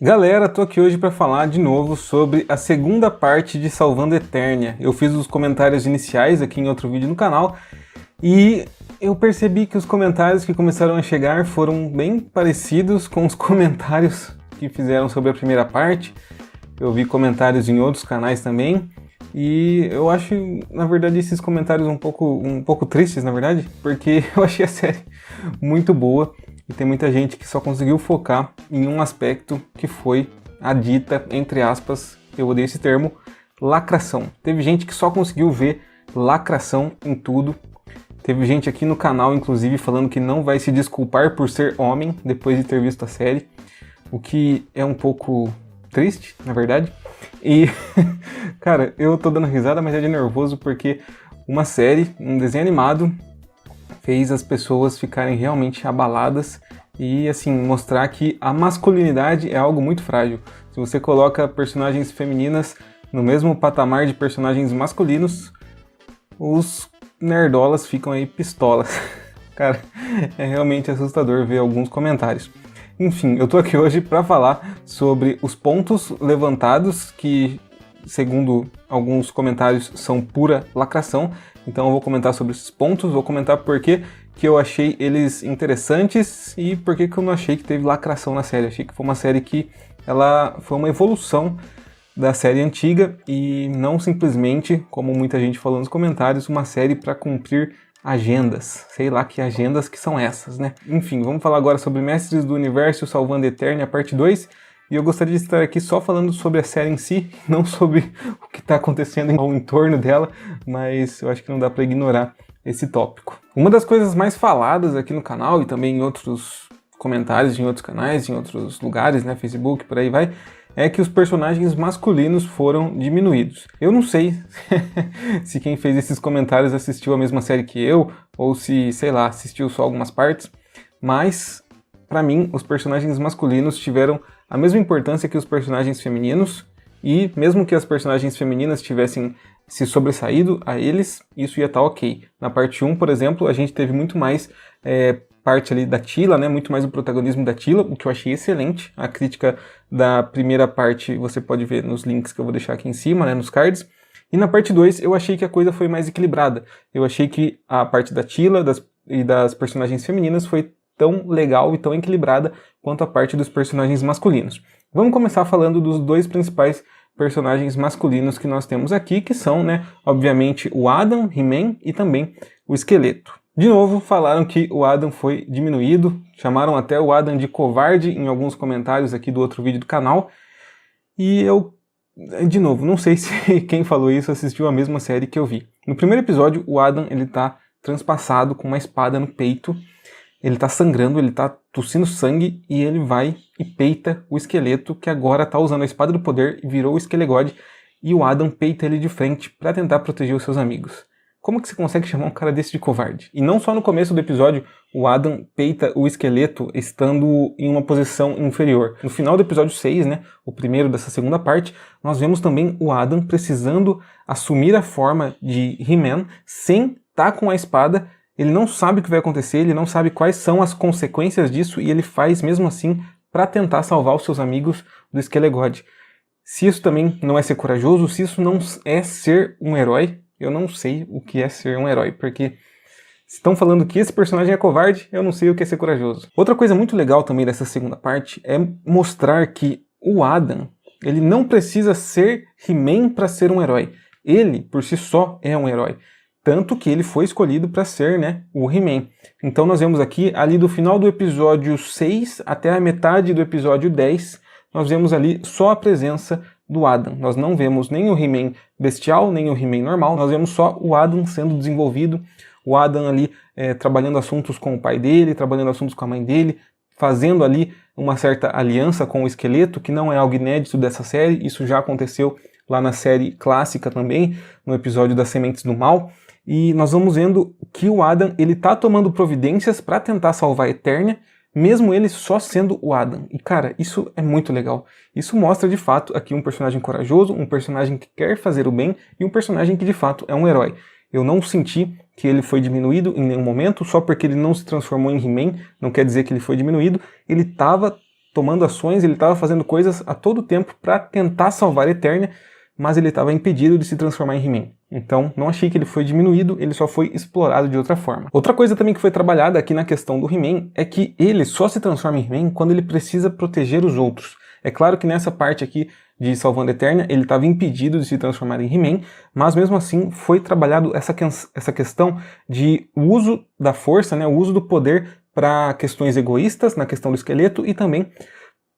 Galera, tô aqui hoje para falar de novo sobre a segunda parte de Salvando Eternia. Eu fiz os comentários iniciais aqui em outro vídeo no canal e eu percebi que os comentários que começaram a chegar foram bem parecidos com os comentários que fizeram sobre a primeira parte. Eu vi comentários em outros canais também e eu acho, na verdade, esses comentários um pouco tristes, na verdade, porque eu achei a série muito boa. E tem muita gente que só conseguiu focar em um aspecto que foi a dita, entre aspas, eu odeio esse termo, lacração. Teve gente que só conseguiu ver lacração em tudo. Teve gente aqui no canal, inclusive, falando que não vai se desculpar por ser homem depois de ter visto a série. O que é um pouco triste, na verdade. E, cara, eu tô dando risada, mas é de nervoso porque uma série, um desenho animado, fez as pessoas ficarem realmente abaladas e, assim, mostrar que a masculinidade é algo muito frágil. Se você coloca personagens femininas no mesmo patamar de personagens masculinos, os nerdolas ficam aí pistolas. Cara, é realmente assustador ver alguns comentários. Enfim, eu tô aqui hoje para falar sobre os pontos levantados que, segundo alguns comentários, são pura lacração. Então eu vou comentar sobre esses pontos, vou comentar por que eu achei eles interessantes e por que eu não achei que teve lacração na série. Achei que foi uma série que ela foi uma evolução da série antiga e não simplesmente, como muita gente falou nos comentários, uma série para cumprir agendas. Sei lá que agendas que são essas, né? Enfim, vamos falar agora sobre Mestres do Universo Salvando Eternia, parte 2. E eu gostaria de estar aqui só falando sobre a série em si, não sobre o que está acontecendo ao entorno dela, mas eu acho que não dá para ignorar esse tópico. Uma das coisas mais faladas aqui no canal e também em outros comentários, em outros canais, em outros lugares, né, Facebook, por aí vai, é que os personagens masculinos foram diminuídos. Eu não sei se quem fez esses comentários assistiu a mesma série que eu, ou se, sei lá, assistiu só algumas partes, mas, pra mim, os personagens masculinos tiveram a mesma importância que os personagens femininos, e mesmo que as personagens femininas tivessem se sobressaído a eles, isso ia estar ok. Na parte 1, por exemplo, a gente teve muito mais parte ali da Tila, né? Muito mais o protagonismo da Tila, o que eu achei excelente. A crítica da primeira parte você pode ver nos links que eu vou deixar aqui em cima, né? Nos cards. E na parte 2 eu achei que a coisa foi mais equilibrada. Eu achei que a parte da Tila e das personagens femininas foi tão legal e tão equilibrada quanto a parte dos personagens masculinos. Vamos começar falando dos dois principais personagens masculinos que nós temos aqui, que são, né, obviamente, o Adam, He-Man e também o Esqueleto. De novo, falaram que o Adam foi diminuído, chamaram até o Adam de covarde em alguns comentários aqui do outro vídeo do canal, e eu, de novo, não sei se quem falou isso assistiu a mesma série que eu vi. No primeiro episódio, o Adam, ele tá transpassado com uma espada no peito, ele tá sangrando, ele tá tossindo sangue e ele vai e peita o Esqueleto, que agora tá usando a espada do poder e virou o Esquelegode, e o Adam peita ele de frente para tentar proteger os seus amigos. Como que você consegue chamar um cara desse de covarde? E não só no começo do episódio o Adam peita o Esqueleto estando em uma posição inferior. No final do episódio 6, né, o primeiro dessa segunda parte, nós vemos também o Adam precisando assumir a forma de He-Man sem estar com a espada. Ele não sabe o que vai acontecer, ele não sabe quais são as consequências disso e ele faz mesmo assim para tentar salvar os seus amigos do Esquelegode. Se isso também não é ser corajoso, se isso não é ser um herói, eu não sei o que é ser um herói, porque se estão falando que esse personagem é covarde, eu não sei o que é ser corajoso. Outra coisa muito legal também dessa segunda parte é mostrar que o Adam, ele não precisa ser He-Man para ser um herói. Ele, por si só, é um herói. Tanto que ele foi escolhido para ser, né, o He-Man. Então nós vemos aqui, ali do final do episódio 6 até a metade do episódio 10, nós vemos ali só a presença do Adam. Nós não vemos nem o He-Man bestial, nem o He-Man normal, nós vemos só o Adam sendo desenvolvido, o Adam ali trabalhando assuntos com o pai dele, trabalhando assuntos com a mãe dele, fazendo ali uma certa aliança com o Esqueleto, que não é algo inédito dessa série, isso já aconteceu lá na série clássica também, no episódio das Sementes do Mal. E nós vamos vendo que o Adam, ele tá tomando providências para tentar salvar a Eternia, mesmo ele só sendo o Adam. E cara, isso é muito legal. Isso mostra de fato aqui um personagem corajoso, um personagem que quer fazer o bem e um personagem que de fato é um herói. Eu não senti que ele foi diminuído em nenhum momento, só porque ele não se transformou em He-Man, não quer dizer que ele foi diminuído. Ele estava tomando ações, ele estava fazendo coisas a todo tempo para tentar salvar a Eternia, mas ele estava impedido de se transformar em He-Man. Então, não achei que ele foi diminuído, ele só foi explorado de outra forma. Outra coisa também que foi trabalhada aqui na questão do He-Man é que ele só se transforma em He-Man quando ele precisa proteger os outros. É claro que nessa parte aqui de Salvando a Eternia, ele estava impedido de se transformar em He-Man, mas mesmo assim foi trabalhado essa questão de uso da força, né, o uso do poder para questões egoístas, na questão do esqueleto, e também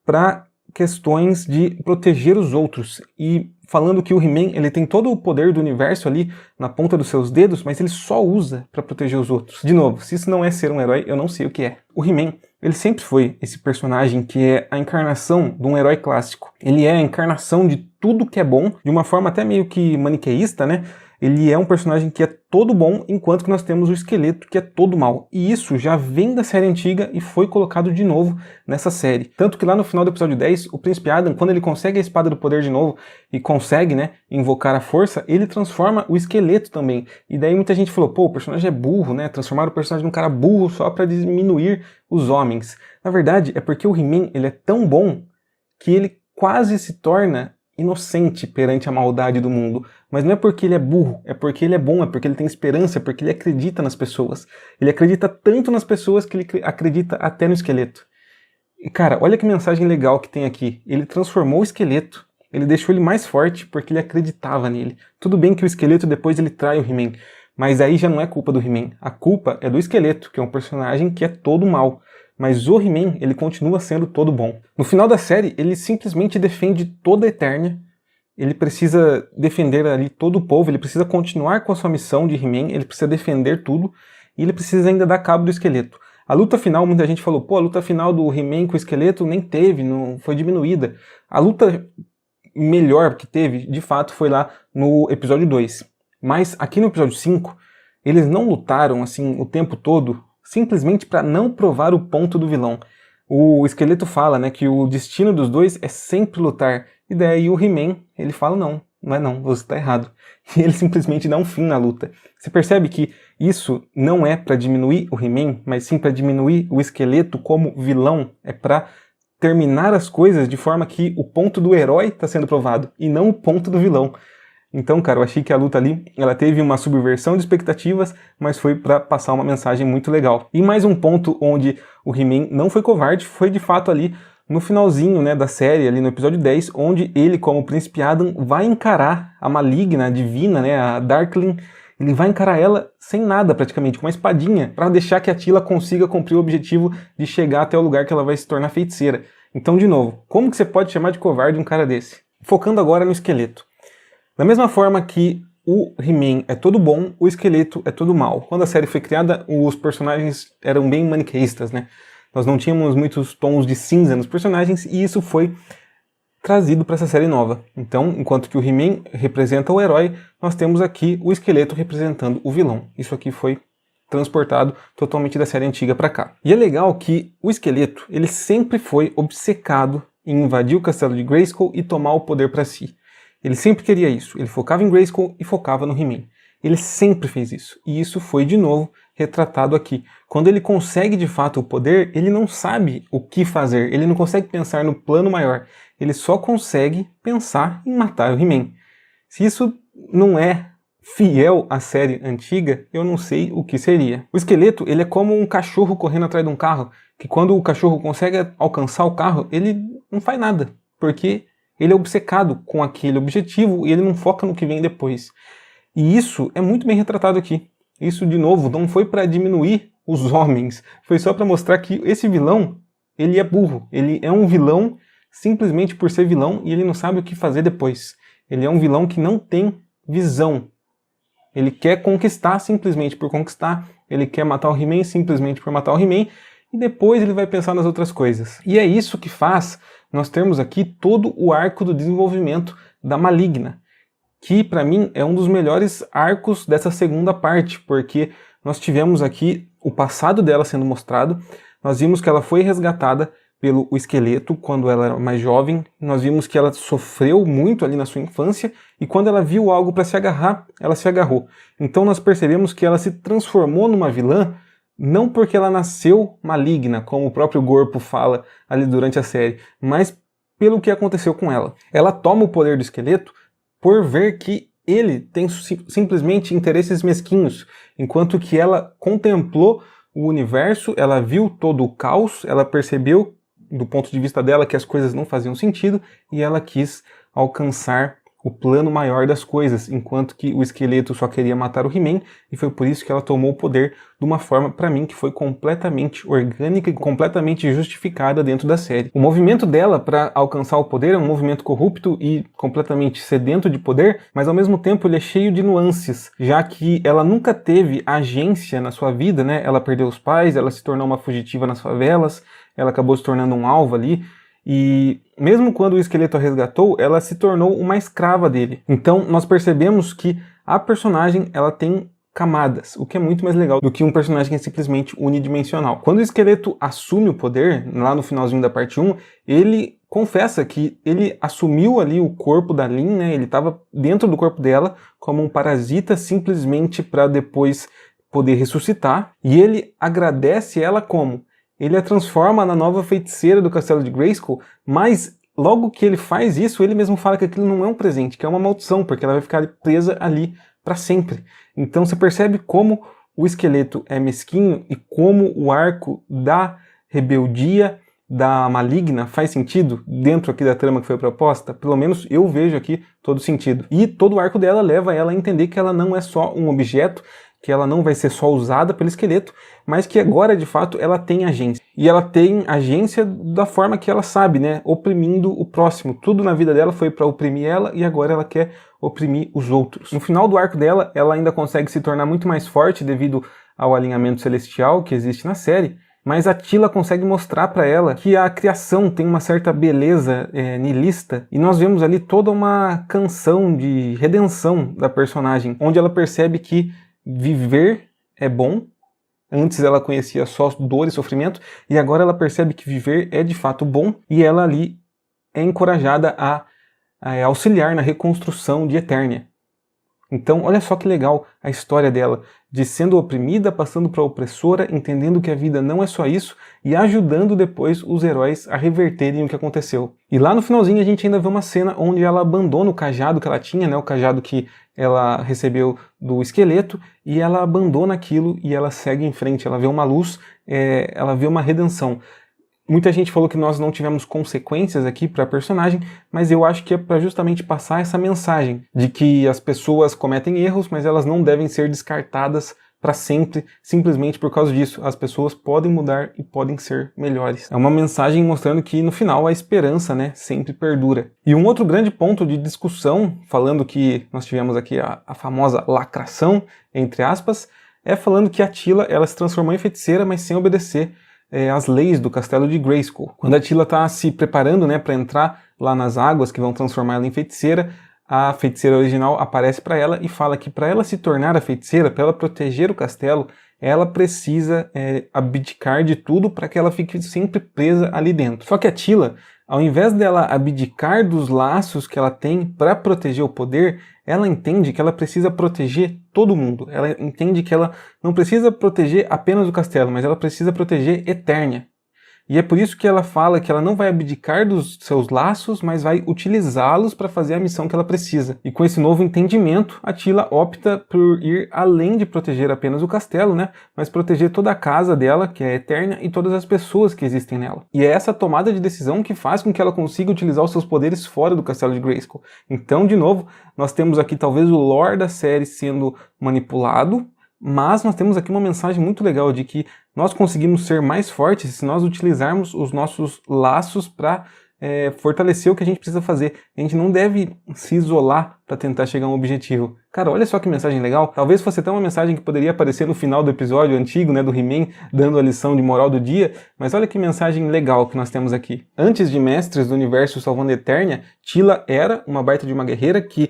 para questões de proteger os outros. E falando que o He-Man, ele tem todo o poder do universo ali na ponta dos seus dedos, mas ele só usa para proteger os outros. De novo, se isso não é ser um herói, eu não sei o que é. O He-Man, ele sempre foi esse personagem que é a encarnação de um herói clássico. Ele é a encarnação de tudo que é bom, de uma forma até meio que maniqueísta, né? Ele é um personagem que é todo bom, enquanto que nós temos o esqueleto que é todo mal. E isso já vem da série antiga e foi colocado de novo nessa série. Tanto que lá no final do episódio 10, o Príncipe Adam, quando ele consegue a Espada do Poder de novo e consegue, né, invocar a força, ele transforma o esqueleto também. E daí muita gente falou, pô, o personagem é burro, né? Transformaram o personagem num cara burro só para diminuir os homens. Na verdade, é porque o He-Man, ele é tão bom que ele quase se torna inocente perante a maldade do mundo. Mas não é porque ele é burro, é porque ele é bom, é porque ele tem esperança, é porque ele acredita nas pessoas. Ele acredita tanto nas pessoas que ele acredita até no esqueleto. E cara, olha que mensagem legal que tem aqui. Ele transformou o esqueleto, ele deixou ele mais forte porque ele acreditava nele. Tudo bem que o esqueleto depois ele trai o He-Man, mas aí já não é culpa do He-Man. A culpa é do esqueleto, que é um personagem que é todo mal. Mas o He-Man, ele continua sendo todo bom. No final da série, ele simplesmente defende toda a Eternia. Ele precisa defender ali todo o povo, ele precisa continuar com a sua missão de He-Man, ele precisa defender tudo, e ele precisa ainda dar cabo do esqueleto. A luta final, muita gente falou, pô, a luta final do He-Man com o esqueleto nem teve, não foi diminuída. A luta melhor que teve, de fato, foi lá no episódio 2. Mas aqui no episódio 5, eles não lutaram assim o tempo todo, simplesmente para não provar o ponto do vilão. O esqueleto fala, né, que o destino dos dois é sempre lutar. E daí o He-Man, ele fala, não é não, você está errado. E ele simplesmente dá um fim na luta. Você percebe que isso não é para diminuir o He-Man, mas sim para diminuir o esqueleto como vilão. É para terminar as coisas de forma que o ponto do herói está sendo provado, e não o ponto do vilão. Então, cara, eu achei que a luta ali, ela teve uma subversão de expectativas, mas foi para passar uma mensagem muito legal. E mais um ponto onde o He-Man não foi covarde, foi de fato ali no finalzinho, né, da série, ali no episódio 10, onde ele, como Príncipe Adam, vai encarar a maligna, a divina, né, a Darkling. Ele vai encarar ela sem nada, praticamente, com uma espadinha, para deixar que a Teela consiga cumprir o objetivo de chegar até o lugar que ela vai se tornar feiticeira. Então, de novo, como que você pode chamar de covarde um cara desse? Focando agora no esqueleto. Da mesma forma que o He-Man é todo bom, o esqueleto é todo mal. Quando a série foi criada, os personagens eram bem maniqueístas, né? Nós não tínhamos muitos tons de cinza nos personagens e isso foi trazido para essa série nova. Então, enquanto que o He-Man representa o herói, nós temos aqui o esqueleto representando o vilão. Isso aqui foi transportado totalmente da série antiga para cá. E é legal que o esqueleto, ele sempre foi obcecado em invadir o castelo de Grayskull e tomar o poder para si. Ele sempre queria isso, ele focava em Grayskull e focava no He-Man. Ele sempre fez isso, e isso foi de novo retratado aqui. Quando ele consegue de fato o poder, ele não sabe o que fazer, ele não consegue pensar no plano maior, ele só consegue pensar em matar o He-Man. Se isso não é fiel à série antiga, eu não sei o que seria. O esqueleto, ele é como um cachorro correndo atrás de um carro, que quando o cachorro consegue alcançar o carro, ele não faz nada, porque ele é obcecado com aquele objetivo e ele não foca no que vem depois. E isso é muito bem retratado aqui. Isso, de novo, não foi para diminuir os homens, foi só para mostrar que esse vilão, ele é burro. Ele é um vilão simplesmente por ser vilão e ele não sabe o que fazer depois. Ele é um vilão que não tem visão. Ele quer conquistar simplesmente por conquistar, ele quer matar o He-Man simplesmente por matar o He-Man, e depois ele vai pensar nas outras coisas. E é isso que faz nós termos aqui todo o arco do desenvolvimento da Maligna, que para mim é um dos melhores arcos dessa segunda parte, porque nós tivemos aqui o passado dela sendo mostrado, nós vimos que ela foi resgatada pelo esqueleto quando ela era mais jovem, nós vimos que ela sofreu muito ali na sua infância, e quando ela viu algo para se agarrar, ela se agarrou. Então nós percebemos que ela se transformou numa vilã Não porque ela nasceu maligna, como o próprio Gorpo fala ali durante a série, mas pelo que aconteceu com ela. Ela toma o poder do esqueleto por ver que ele tem simplesmente interesses mesquinhos, enquanto que ela contemplou o universo, ela viu todo o caos, ela percebeu do ponto de vista dela que as coisas não faziam sentido e ela quis alcançar o plano maior das coisas, enquanto que o esqueleto só queria matar o He-Man, e foi por isso que ela tomou o poder de uma forma, para mim, que foi completamente orgânica e completamente justificada dentro da série. O movimento dela para alcançar o poder é um movimento corrupto e completamente sedento de poder, mas ao mesmo tempo ele é cheio de nuances, já que ela nunca teve agência na sua vida, né? Ela perdeu os pais, ela se tornou uma fugitiva nas favelas, ela acabou se tornando um alvo ali, e mesmo quando o esqueleto a resgatou, ela se tornou uma escrava dele. Então nós percebemos que a personagem ela tem camadas, o que é muito mais legal do que um personagem que é simplesmente unidimensional. Quando o esqueleto assume o poder, lá no finalzinho da parte 1, ele confessa que ele assumiu ali o corpo da Lin, né? Ele estava dentro do corpo dela como um parasita simplesmente para depois poder ressuscitar, e ele agradece ela como? Ele a transforma na nova feiticeira do Castelo de Grayskull, mas logo que ele faz isso, ele mesmo fala que aquilo não é um presente, que é uma maldição, porque ela vai ficar presa ali para sempre. Então você percebe como o esqueleto é mesquinho e como o arco da rebeldia da maligna faz sentido dentro aqui da trama que foi proposta. Pelo menos eu vejo aqui todo sentido. E todo o arco dela leva ela a entender que ela não é só um objeto, que ela não vai ser só usada pelo esqueleto, mas que agora, de fato, ela tem agência. E ela tem agência da forma que ela sabe, né? Oprimindo o próximo. Tudo na vida dela foi para oprimir ela e agora ela quer oprimir os outros. No final do arco dela, ela ainda consegue se tornar muito mais forte devido ao alinhamento celestial que existe na série, mas a Teela consegue mostrar para ela que a criação tem uma certa beleza niilista, e nós vemos ali toda uma canção de redenção da personagem, onde ela percebe que viver é bom. Antes ela conhecia só dor e sofrimento, e agora ela percebe que viver é de fato bom, e ela ali é encorajada a auxiliar na reconstrução de Eternia. Então, olha só que legal a história dela, de sendo oprimida, passando para a opressora, entendendo que a vida não é só isso, e ajudando depois os heróis a reverterem o que aconteceu. E lá no finalzinho a gente ainda vê uma cena onde ela abandona o cajado que ela tinha, né, o cajado que ela recebeu do esqueleto, e ela abandona aquilo e ela segue em frente, ela vê uma luz, ela vê uma redenção. Muita gente falou que nós não tivemos consequências aqui para a personagem, mas eu acho que é para justamente passar essa mensagem de que as pessoas cometem erros, mas elas não devem ser descartadas para sempre, simplesmente por causa disso. As pessoas podem mudar e podem ser melhores. É uma mensagem mostrando que no final a esperança, né, sempre perdura. E um outro grande ponto de discussão, falando que nós tivemos aqui a famosa lacração, entre aspas, é falando que a Teela ela se transformou em feiticeira, mas sem obedecer as leis do Castelo de Grayskull. Quando a Teela está se preparando, né, para entrar lá nas águas que vão transformar ela em feiticeira, a feiticeira original aparece para ela e fala que para ela se tornar a feiticeira, para ela proteger o castelo, ela precisa abdicar de tudo para que ela fique sempre presa ali dentro. Só que a Teela, ao invés dela abdicar dos laços que ela tem para proteger o poder, ela entende que ela precisa proteger todo mundo. Ela entende que ela não precisa proteger apenas o castelo, mas ela precisa proteger Eternia. E é por isso que ela fala que ela não vai abdicar dos seus laços, mas vai utilizá-los para fazer a missão que ela precisa. E com esse novo entendimento, a Teela opta por ir além de proteger apenas o castelo, né? Mas proteger toda a casa dela, que é Eternia, e todas as pessoas que existem nela. E é essa tomada de decisão que faz com que ela consiga utilizar os seus poderes fora do Castelo de Grayskull. Então, de novo, nós temos aqui talvez o lore da série sendo manipulado, mas nós temos aqui uma mensagem muito legal de que nós conseguimos ser mais fortes se nós utilizarmos os nossos laços para fortalecer o que a gente precisa fazer. A gente não deve se isolar para tentar chegar a um objetivo. Cara, olha só que mensagem legal. Talvez fosse até uma mensagem que poderia aparecer no final do episódio antigo, né, do He-Man, dando a lição de moral do dia, mas olha que mensagem legal que nós temos aqui. Antes de Mestres do Universo Salvando Eternia, Teela era uma baita de uma guerreira que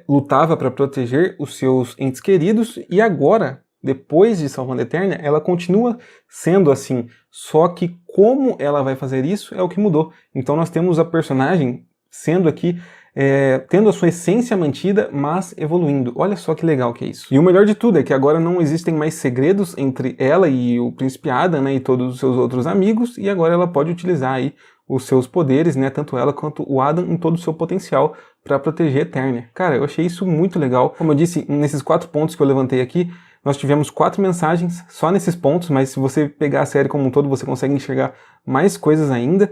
lutava para proteger os seus entes queridos, e agora, depois de Salvando Eternia, ela continua sendo assim, só que como ela vai fazer isso é o que mudou. Então nós temos a personagem sendo aqui tendo a sua essência mantida, mas evoluindo. Olha só que legal que é isso. E o melhor de tudo é que agora não existem mais segredos entre ela e o Príncipe Adam, né, e todos os seus outros amigos, e agora ela pode utilizar aí os seus poderes, né, tanto ela quanto o Adam, em todo o seu potencial para proteger Eternia. Cara, eu achei isso muito legal. Como eu disse, nesses 4 pontos que eu levantei aqui, nós tivemos 4 mensagens só nesses pontos, mas se você pegar a série como um todo, você consegue enxergar mais coisas ainda.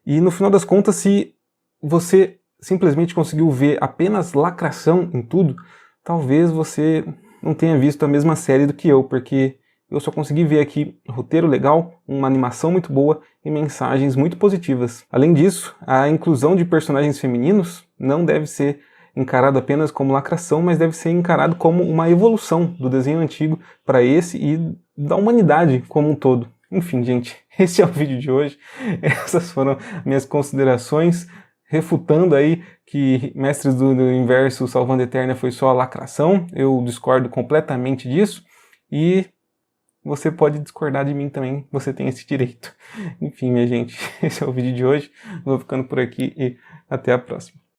E no final das contas, se você simplesmente conseguiu ver apenas lacração em tudo, talvez você não tenha visto a mesma série do que eu, porque eu só consegui ver aqui um roteiro legal, uma animação muito boa e mensagens muito positivas. Além disso, a inclusão de personagens femininos não deve ser encarado apenas como lacração, mas deve ser encarado como uma evolução do desenho antigo para esse e da humanidade como um todo. Enfim, gente, esse é o vídeo de hoje. Essas foram minhas considerações, refutando aí que Mestres do Universo Salvando Eternia foi só lacração. Eu discordo completamente disso e você pode discordar de mim também, você tem esse direito. Enfim, minha gente, esse é o vídeo de hoje. Vou ficando por aqui e até a próxima.